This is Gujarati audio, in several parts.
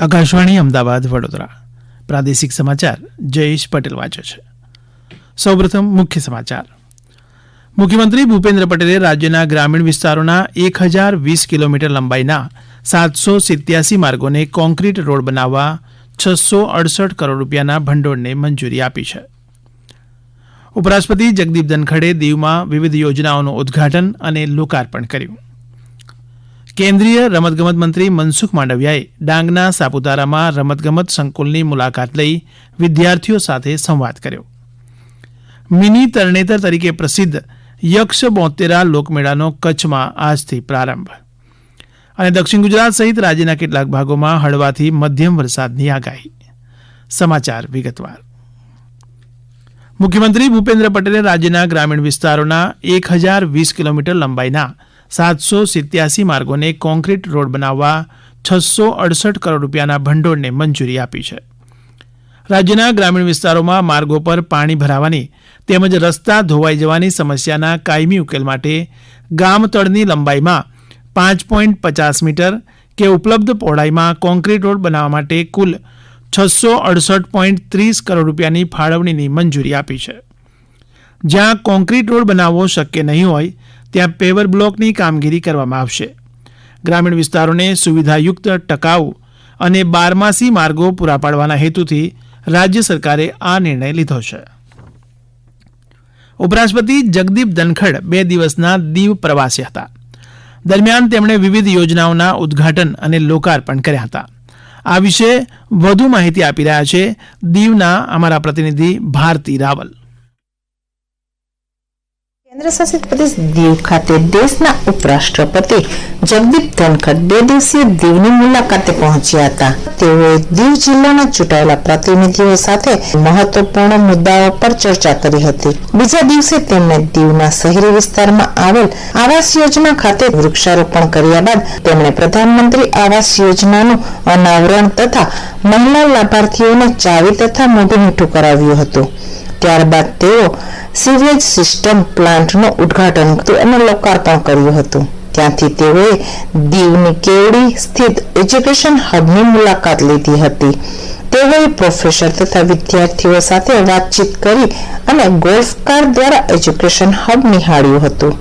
આકાશવાણી અમદાવાદ વડોદરા પ્રાદેશિક સમાચાર જયેશ પટેલ વાંચે છે. સૌપ્રથમ મુખ્ય સમાચાર. મુખ્યમંત્રી ભૂપેન્દ્ર પટેલે રાજ્યના ગ્રામીણ વિસ્તારોના 1020 કિલોમીટર લંબાઈના 787 માર્ગોને કોન્ક્રીટ રોડ બનાવવા 668 કરોડ રૂપિયાના ભંડોળને મંજૂરી આપી છે. ઉપરાષ્ટ્રપતિ જગદીપ ધનખડે દીવમાં વિવિધ યોજનાઓનું ઉદ્ઘાટન અને લોકાર્પણ કર્યું. કેન્દ્રીય રમતગમત મંત્રી મનસુખ માંડવિયાએ ડાંગના સાપુતારામાં રમતગમત સંકુલની મુલાકાત લઈ વિદ્યાર્થીઓ સાથે સંવાદ કર્યો. મિની તરણેતર તરીકે પ્રસિદ્ધ યક્ષ બોતેરા લોકમેળાનો કચ્છમાં આજથી પ્રારંભ. અને દક્ષિણ ગુજરાત સહિત રાજ્યના કેટલાક ભાગોમાં હળવાથી મધ્યમ વરસાદની આગાહી. સમાચાર વિગતવાર. મુખ્યમંત્રી ભૂપેન્દ્ર પટેલે રાજ્યના ગ્રામીણ વિસ્તારોના 1020 કિલોમીટર લંબાઈના 787 માર્ગોને કોન્ક્રીટ રોડ બનાવવા 668 કરોડ રૂપિયાના ભંડોળને મંજૂરી આપી છે. રાજ્યના ગ્રામીણ વિસ્તારોમાં માર્ગો પર પાણી ભરાવાની તેમજ રસ્તા ધોવાઈ જવાની સમસ્યાના કાયમી ઉકેલ માટે ગામ તળની લંબાઈમાં 5.50 મીટર કે ઉપલબ્ધ પહોળાઈમાં કોન્ક્રીટ રોડ બનાવવા માટે કુલ 668.30 કરોડ રૂપિયાની ફાળવણીની મંજૂરી આપી છે. જ્યાં કોન્ક્રીટ રોડ બનાવવો શક્ય નહીં હોય ત્યાં પેવર બ્લોકની કામગીરી કરવામાં આવશે. ગ્રામીણ વિસ્તારોને સુવિધાયુક્ત, ટકાઉ અને બારમાસી માર્ગો પૂરા પાડવાના હેતુથી રાજ્ય સરકારે આ નિર્ણય લીધો છે. ઉપરાષ્ટ્રપતિ જગદીપ ધનખડ 2 દિવસના દીવ પ્રવાસે હતા. દરમિયાન તેમણે વિવિધ યોજનાઓના ઉદ્ઘાટન અને લોકાર્પણ કર્યા હતા. આ વિશે વધુ માહિતી આપી રહ્યા છે દીવના અમારા પ્રતિનિધિ ભારતી રાવલ. કેન્દ્રશાસિત પ્રદેશ દીવ ખાતે દેશના ઉપરાષ્ટ્રપતિ જગદીપ ધનખડ 2 દિવસીય દીવની મુલાકાતે પહોંચ્યા હતા. તેઓએ દીવ જિલ્લાના ચૂંટાયેલા પ્રતિનિધિઓ સાથે મહત્વપૂર્ણ મુદ્દાઓ પર ચર્ચા કરી હતી. બીજા દિવસે તેમણે દીવના શહેરી વિસ્તારમાં આવેલ આવાસ યોજના ખાતે વૃક્ષારોપણ કર્યા બાદ તેમણે પ્રધાનમંત્રી આવાસ યોજનાનું અનાવરણ તથા મહિલા લાભાર્થીઓને ચાવી તથા મોઢું મીઠું કરાવ્યું હતું. ત્યારબાદ તેઓ સીવેજ સિસ્ટમ પ્લાન્ટનું ઉદ્ઘાટન અને લોકાર્પણ કર્યું હતું. ત્યાંથી તેઓએ દીવની કેવડી સ્થિત એજ્યુકેશન હબની મુલાકાત લીધી હતી. તેઓએ પ્રોફેસર તથા વિદ્યાર્થીઓ સાથે વાતચીત કરી અને ગોલ્ફ કાર દ્વારા એજ્યુકેશન હબ નિહાળ્યું હતું.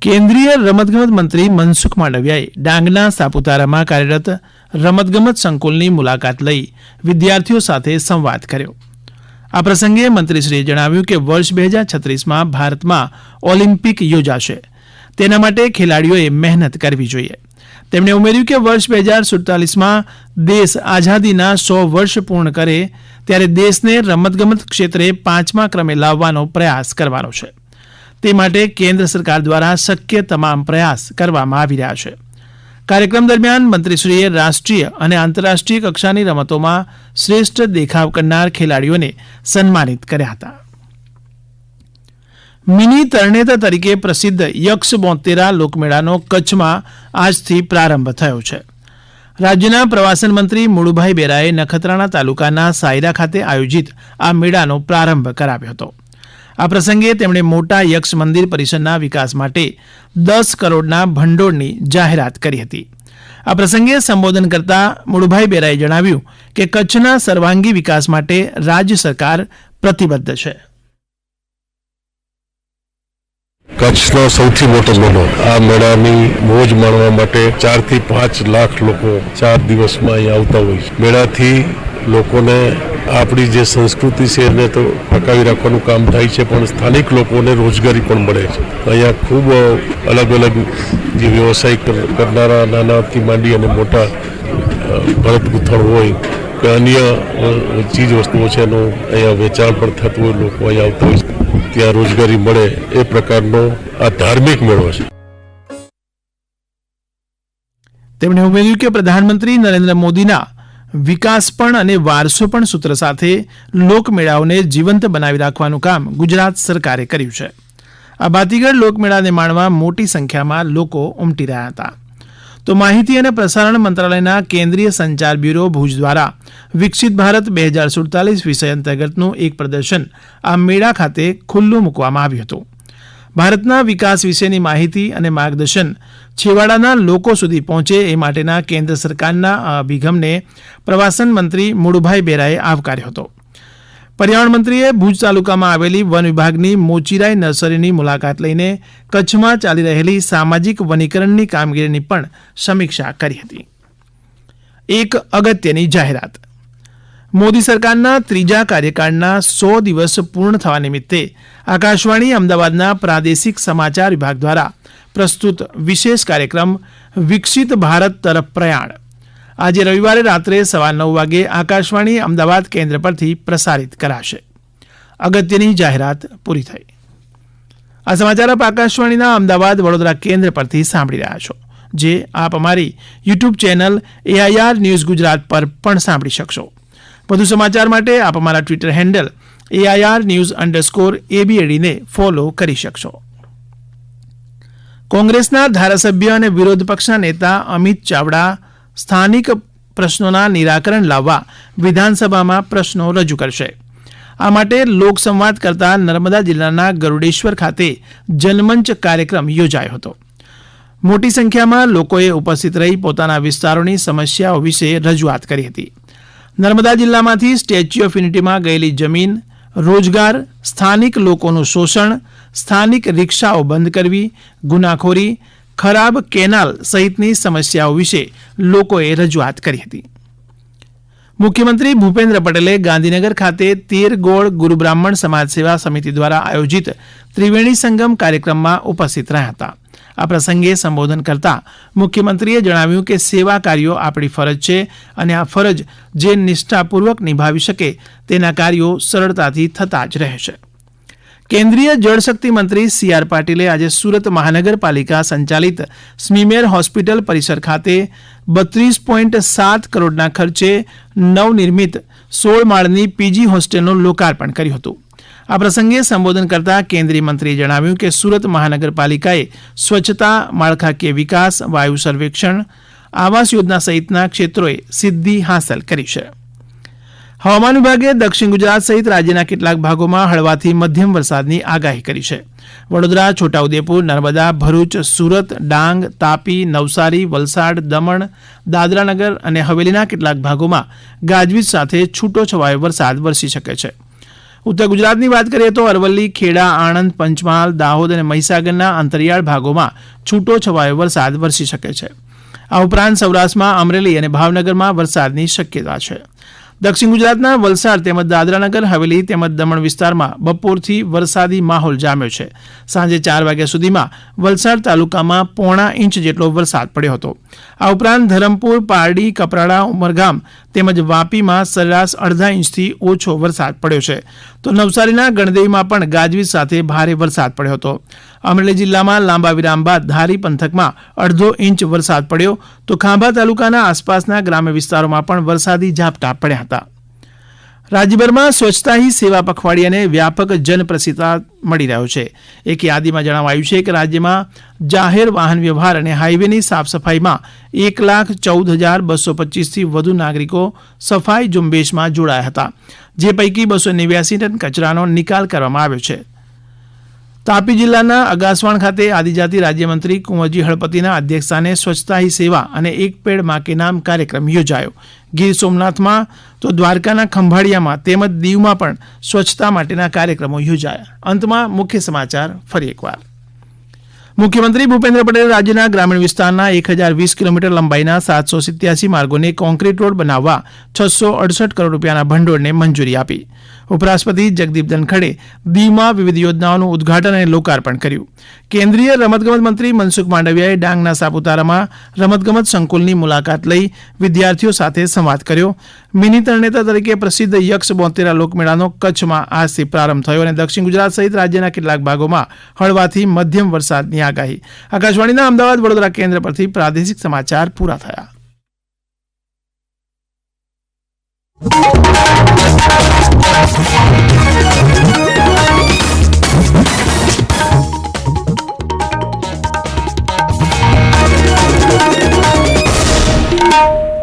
કેન્દ્રીય રમતગમત મંત્રી મનસુખ માંડવિયાએ ડાંગના સાપુતારામાં કાર્યરત રમતગમત સંકુલની મુલાકાત લઈ વિદ્યાર્થીઓ સાથે સંવાદ કર્યો. આ પ્રસંગે મંત્રીશ્રીએ જણાવ્યું કે વર્ષ 2036માં ભારતમાં ઓલિમ્પિક યોજાશે. તેના માટે ખેલાડીઓએ મહેનત કરવી જોઈએ. તેમણે ઉમેર્યું કે વર્ષ 2047માં દેશ આઝાદીના 100 વર્ષ પૂર્ણ કરે ત્યારે દેશને રમતગમત ક્ષેત્રે 5મા ક્રમે લાવવાનો પ્રયાસ કરવાનો છે. તે માટે કેન્દ્ર સરકાર દ્વારા શક્ય તમામ પ્રયાસ કરવામાં આવી રહ્યા છે. કાર્યક્રમ દરમિયાન મંત્રીશ્રીએ રાષ્ટ્રીય અને આંતરરાષ્ટ્રીય કક્ષાની રમતોમાં શ્રેષ્ઠ દેખાવ કરનાર ખેલાડીઓને સન્માનિત કર્યા હતા. મિની તરણેતર તરીકે પ્રસિદ્ધ યક્ષ બોતેરા લોકમેળાનો કચ્છમાં આજથી પ્રારંભ થયો છે. રાજ્યના પ્રવાસન મંત્રી મુળુભાઈ બેરાએ નખત્રાણા તાલુકાના સાયરા ખાતે આયોજિત આ મેળાનો પ્રારંભ કરાવ્યો હતો. આ પ્રસંગે તેમણે મોટા યક્ષ મંદિર પરિસરના વિકાસ માટે 10 કરોડના ભંડોળની જાહેરાત કરી હતી. આ પ્રસંગે સંબોધન કરતા મુળુભાઈ બેરાએ જણાવ્યું કે કચ્છના સર્વાંગી વિકાસ માટે રાજ્ય સરકાર પ્રતિબદ્ધ છે. કચ્છનો સૌથી મોટો મેળો, આ મેળાની મોજ માણવા માટે 4 થી 5 લાખ લોકો 4 દિવસમાં અહીં આવતા હોય છે. મેળાથી લોકોને આપણી જે સંસ્કૃતિ છે એને તો ટકાવી રાખવાનું કામ થાય છે, પણ સ્થાનિક લોકોને રોજગારી પણ મળે છે. અહીંયા ખૂબ અલગ અલગ જે વ્યવસાય કરનારા નાનાથી માંડી અને મોટા ભરત ગૂંથણ હોય કે અન્ય ચીજ વસ્તુઓ છે એનું અહીંયા વેચાણ પણ થતું હોય, લોકો અહીંયા આવતા હોય છે, ત્યાં રોજગારી મળે એ પ્રકારનો આ ધાર્મિક મેળો છે. તેમણે ઉમેર્યું કે પ્રધાનમંત્રી નરેન્દ્ર મોદીના વિકાસ પણ અને વારસો પણ સૂત્ર સાથે લોકમેળાઓને જીવંત બનાવી રાખવાનું કામ ગુજરાત સરકારે કર્યું છે. આ ભાતીગળ લોકમેળાને માણવા મોટી સંખ્યામાં લોકો ઉમટી રહ્યા હતા. તો માહિતી અને પ્રસારણ મંત્રાલયના કેન્દ્રીય સંચાર બ્યુરો ભુજ દ્વારા વિકસિત ભારત 2047 વિષય અંતર્ગતનું એક પ્રદર્શન આ મેળા ખાતે ખુલ્લું મૂકવામાં આવ્યું હતું. ભારતના વિકાસ વિશેની માહિતી અને માર્ગદર્શન છેવાડાના લોકો સુધી પહોંચે એ માટેના કેન્દ્ર સરકારના આ અભિગમને પ્રવાસન મંત્રી મુળુભાઈ બેરાએ આવકાર્યો હતો. પર્યાવરણ મંત્રીએ ભુજ તાલુકામાં આવેલી વન વિભાગની મોચીરાઈ નર્સરીની મુલાકાત લઈને કચ્છમાં ચાલી રહેલી સામાજિક વનીકરણની કામગીરીની પણ સમીક્ષા કરી હતી. એક અગત્યની જાહેરાત. મોદી સરકારના ત્રીજા કાર્યકાળના 100 દિવસ પૂર્ણ થવા નિમિત્તે આકાશવાણી અમદાવાદના પ્રાદેશિક સમાચાર વિભાગ દ્વારા પ્રસ્તુત વિશેષ કાર્યક્રમ વિકસિત ભારત તરફ પ્રયાણ આજે રવિવારે રાત્રે 9:15 વાગે આકાશવાણી અમદાવાદ કેન્દ્ર પરથી પ્રસારિત કરાશે. અગત્યની જાહેરાત પૂરી થઈ. આ સમાચાર આપ આકાશવાણીના અમદાવાદ વડોદરા કેન્દ્ર પરથી સાંભળી રહ્યા છો, જે આપ અમારી YouTube channel AIR news Gujarat પર પણ સાંભળી શકશો. વધુ સમાચાર માટે આપ અમારા ટ્વિટર હેન્ડલ AIR_ABAD ને ફોલો કરી શકશો. કોંગ્રેસના ધારાસભ્ય અને વિરોધ પક્ષના નેતા અમિત ચાવડા સ્થાનિક પ્રશ્નોના નિરાકરણ લાવવા વિધાનસભામાં પ્રશ્નો રજૂ કરશે. આ માટે લોકસંવાદ કરતા નર્મદા જિલ્લાના ગરુડેશ્વર ખાતે જનમંચ કાર્યક્રમ યોજાયો હતો. મોટી સંખ્યામાં લોકોએ ઉપસ્થિત રહી પોતાના વિસ્તારોની સમસ્યાઓ વિશે રજૂઆત કરી હતી. નર્મદા જિલ્લામાંથી સ્ટેચ્યુ ઓફ યુનિટીમાં ગયેલી જમીન, રોજગાર, સ્થાનિક લોકોનું શોષણ, સ્થાનિક રિક્ષાઓ બંધ કરવી, ગુનાખોરી, ખરાબ કેનાલ સહિતની સમસ્યાઓ વિશે લોકોએ રજૂઆત કરી હતી. મુખ્યમંત્રી ભૂપેન્દ્ર પટેલે ગાંધીનગર ખાતે 13 ગોળ ગુરુ બ્રાહ્મણ સમાજ સેવા સમિતિ દ્વારા આયોજિત ત્રિવેણી સંગમ કાર્યક્રમમાં ઉપસ્થિત રહ્યા હતા. આ પ્રસંગે સંબોધન કરતા મુખ્યમંત્રીએ જણાવ્યું કે સેવા કાર્યો આપણી ફરજ છે અને આ ફરજ જે નિષ્ઠાપૂર્વક નિભાવી શકે તેના કાર્યો સરળતાથી થતા જ રહેશે. કેન્દ્રીય જળશક્તિ મંત્રી CR પાટીલે આજે સુરત મહાનગરપાલિકા સંચાલિત સ્મીમેર હોસ્પિટલ પરિસર ખાતે 32.7 કરોડના ખર્ચે નવનિર્મિત 16 માળની PG હોસ્ટેલનું લોકાર્પણ કર્યું હતું. આ પ્રસંગે સંબોધન કરતા કેન્દ્રીય મંત્રીએ જણાવ્યું કે સુરત મહાનગરપાલિકાએ સ્વચ્છતા, માળખાકીય વિકાસ, વાયુ સર્વેક્ષણ, આવાસ યોજના સહિતના ક્ષેત્રોએ સિદ્ધિ હાંસલ કરી છે. હવામાન વિભાગે દક્ષિણ ગુજરાત સહિત રાજ્યના કેટલાક ભાગોમાં હળવાથી મધ્યમ વરસાદની આગાહી કરી છે. વડોદરા, છોટાઉદેપુર, નર્મદા, ભરૂચ, સુરત, ડાંગ, તાપી, નવસારી, વલસાડ, દમણ, દાદરાનગર અને હવેલીના કેટલાક ભાગોમાં ગાજવીજ સાથે છૂટો છવાયો વરસાદ વરસી શકે છે. ઉત્તર ગુજરાતની વાત કરીએ તો અરવલ્લી, ખેડા, આણંદ, પંચમહાલ, દાહોદ અને મહીસાગરના અંતરિયાળ ભાગોમાં છૂટો છવાયો વરસાદ વરસી શકે છે. આ ઉપરાંત સૌરાષ્ટ્રમાં અમરેલી અને ભાવનગરમાં વરસાદની શક્યતા છે. દક્ષિણ ગુજરાતના વલસાડ તેમજ દાદરાનગર હવેલી તેમજ દમણ વિસ્તારમાં બપોરથી વરસાદી માહોલ જામ્યો છે. સાંજે 4 વાગ્યા સુધીમાં વલસાડ તાલુકામાં 0.5 ઇંચ જેટલો વરસાદ પડ્યો હતો. આ ઉપરાંત ધરમપુર, પારડી, કપરાડા, ઉમરગામ તેમજ વાપીમાં સરેરાશ અડધા ઇંચથી ઓછો વરસાદ પડ્યો છે. તો નવસારીના ગણદેવીમાં પણ ગાજવીજ સાથે ભારે વરસાદ પડ્યો હતો. અમરેલી જિલ્લામાં લાંબા વિરામ બાદ ધારી પંથકમાં અડધો ઇંચ વરસાદ પડ્યો તો ખાંભા તાલુકાના આસપાસના ગ્રામ્ય વિસ્તારોમાં પણ વરસાદી ઝાપટા પડ્યા હતા. રાજ્યભરમાં સ્વચ્છતા હી સેવા પખવાડિયાને વ્યાપક જનપ્રતિસાદ મળી રહ્યો છે. એક યાદીમાં જણાવાયું છે કે રાજ્યમાં જાહેર વાહન વ્યવહાર અને હાઈવેની સાફ સફાઈમાં 1,14,225થી વધુ નાગરિકો સફાઈ ઝુંબેશમાં જોડાયા હતા, જે પૈકી 289 ટન કચરાનો નિકાલ કરવામાં આવ્યો છે. તાપી જિલ્લાના અગાસવાણ ખાતે આદિજાતિ રાજ્યમંત્રી કુંવરજી હળપતિના અધ્યક્ષસ્થાને સ્વચ્છતા હી સેવા અને એક પેડ માં કે નામ કાર્યક્રમ યોજાયો. ગીર સોમનાથમાં તો દ્વારકાના ખંભાળિયામાં તેમજ દીવમાં પણ સ્વચ્છતા માટેના કાર્યક્રમો યોજાયા. અંતમાં મુખ્ય સમાચાર ફરી એકવાર. મુખ્યમંત્રી ભૂપેન્દ્ર પટેલે રાજ્યના ગ્રામીણ વિસ્તારના 1020 કિલોમીટર લંબાઈના 787 માર્ગોને કોન્ક્રીટ રોડ બનાવવા 668 કરોડ રૂપિયાના ભંડોળને મંજૂરી આપી. ઉપરાષ્ટ્રપતિ જગદીપ ધનખડે દીવમાં વિવિધ યોજનાઓનું ઉદઘાટન અને લોકાર્પણ કર્યું. કેન્દ્રીય રમતગમત મંત્રી મનસુખ માંડવિયાએ ડાંગના સાપુતારામાં રમતગમત સંકુલની મુલાકાત લઈ વિદ્યાર્થીઓ સાથે સંવાદ કર્યો. મિની તરણેતર તરીકે પ્રસિદ્ધ યક્ષ બોતેરા લોકમેળાનો કચ્છમાં આજથી પ્રારંભ થયો અને દક્ષિણ ગુજરાત સહિત રાજ્યના કેટલાક ભાગોમાં હળવાથી મધ્યમ વરસાદની આગાહી. આકાશવાણીના અમદાવાદ વડોદરા કેન્દ્ર પરથી પ્રાદેશિક સમાચાર પૂરા થયા.